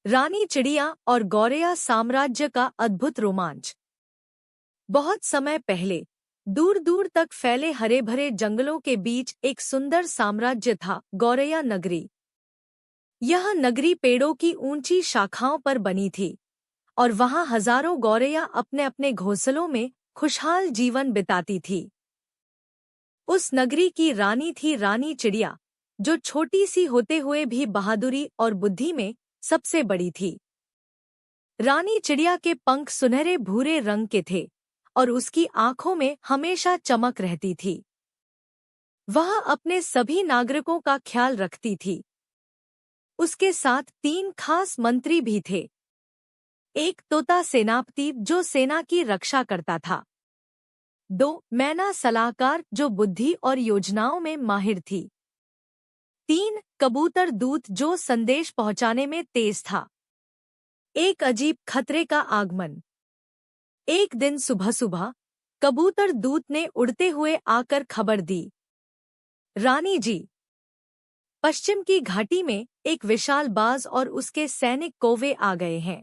रानी चिड़िया और गौरैया साम्राज्य का अद्भुत रोमांच। बहुत समय पहले दूर दूर तक फैले हरे भरे जंगलों के बीच एक सुंदर साम्राज्य था, गौरैया नगरी। यह नगरी पेड़ों की ऊंची शाखाओं पर बनी थी और वहां हजारों गौरैया अपने अपने घोंसलों में खुशहाल जीवन बिताती थी। उस नगरी की रानी थी रानी चिड़िया, जो छोटी सी होते हुए भी बहादुरी और बुद्धि में सबसे बड़ी थी। रानी चिड़िया के पंख सुनहरे भूरे रंग के थे और उसकी आंखों में हमेशा चमक रहती थी। वह अपने सभी नागरिकों का ख्याल रखती थी। उसके साथ 3 खास मंत्री भी थे। एक तोता सेनापति जो सेना की रक्षा करता था। 2 मैना सलाहकार जो बुद्धि और योजनाओं में माहिर थी। 3 कबूतर दूत जो संदेश पहुंचाने में तेज था। एक अजीब खतरे का आगमन। एक दिन सुबह सुबह कबूतर दूत ने उड़ते हुए आकर खबर दी, रानी जी, पश्चिम की घाटी में एक विशाल बाज और उसके सैनिक कौवे आ गए हैं।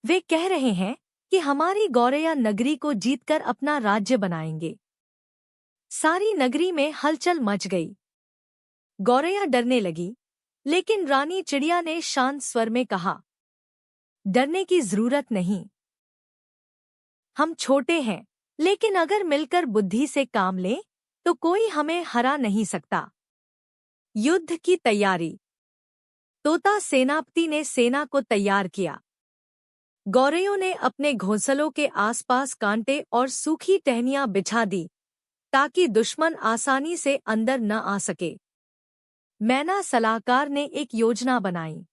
वे कह रहे हैं कि हमारी गौरैया नगरी को जीतकर अपना राज्य बनाएंगे। सारी नगरी में हलचल मच गई। गौरैया डरने लगी, लेकिन रानी चिड़िया ने शांत स्वर में कहा, डरने की जरूरत नहीं। हम छोटे हैं, लेकिन अगर मिलकर बुद्धि से काम लें तो कोई हमें हरा नहीं सकता। युद्ध की तैयारी। तोता सेनापति ने सेना को तैयार किया। गौरैयों ने अपने घोंसलों के आसपास कांटे और सूखी टहनियां बिछा दी ताकि दुश्मन आसानी से अंदर न आ सके। मैना सलाहकार ने एक योजना बनाई।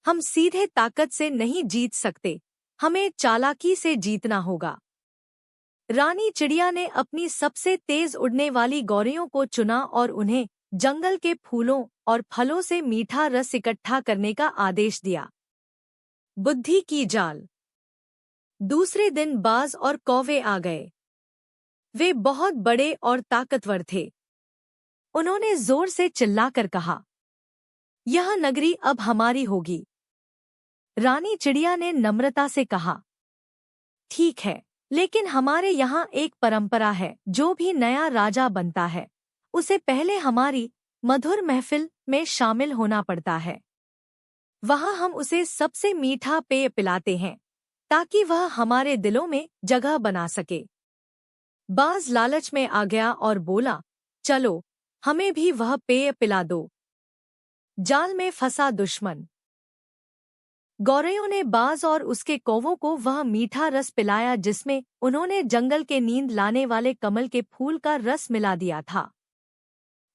हम सीधे ताकत से नहीं जीत सकते, हमें चालाकी से जीतना होगा। रानी चिड़िया ने अपनी सबसे तेज उड़ने वाली गौरैयों को चुना और उन्हें जंगल के फूलों और फलों से मीठा रस इकट्ठा करने का आदेश दिया। बुद्धि की जाल। दूसरे दिन बाज और कौवे आ गए। वे बहुत बड़े और ताकतवर थे। उन्होंने जोर से चिल्लाकर कहा, यह नगरी अब हमारी होगी। रानी चिड़िया ने नम्रता से कहा, ठीक है, लेकिन हमारे यहाँ एक परंपरा है, जो भी नया राजा बनता है उसे पहले हमारी मधुर महफिल में शामिल होना पड़ता है। वहाँ हम उसे सबसे मीठा पेय पिलाते हैं ताकि वह हमारे दिलों में जगह बना सके। बाज लालच में आ गया और बोला, चलो हमें भी वह पेय पिला दो। जाल में फंसा दुश्मन। गौरैयों ने बाज और उसके कौवों को वह मीठा रस पिलाया जिसमें उन्होंने जंगल के नींद लाने वाले कमल के फूल का रस मिला दिया था।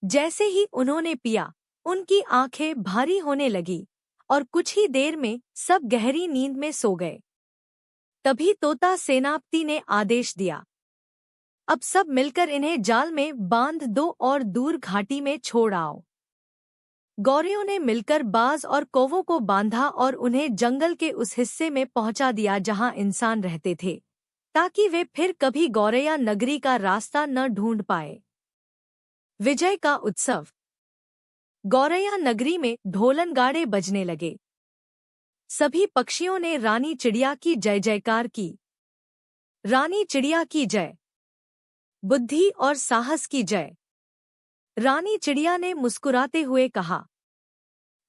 जैसे ही उन्होंने पिया, उनकी आंखें भारी होने लगी और कुछ ही देर में सब गहरी नींद में सो गए। तभी तोता सेनापति ने आदेश दिया, अब सब मिलकर इन्हें जाल में बांध दो और दूर घाटी में छोड़ आओ। गौरैयों ने मिलकर बाज और कौवों को बांधा और उन्हें जंगल के उस हिस्से में पहुंचा दिया जहां इंसान रहते थे, ताकि वे फिर कभी गौरैया नगरी का रास्ता न ढूंढ पाए। विजय का उत्सव। गौरैया नगरी में ढोल नगाड़े बजने लगे। सभी पक्षियों ने रानी चिड़िया की जय जयकार की। रानी चिड़िया की जय। बुद्धि और साहस की जय। रानी चिड़िया ने मुस्कुराते हुए कहा,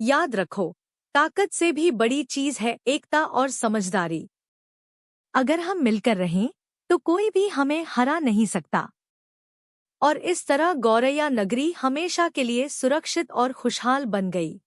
याद रखो, ताकत से भी बड़ी चीज है एकता और समझदारी। अगर हम मिलकर रहें तो कोई भी हमें हरा नहीं सकता। और इस तरह गौरैया नगरी हमेशा के लिए सुरक्षित और खुशहाल बन गई।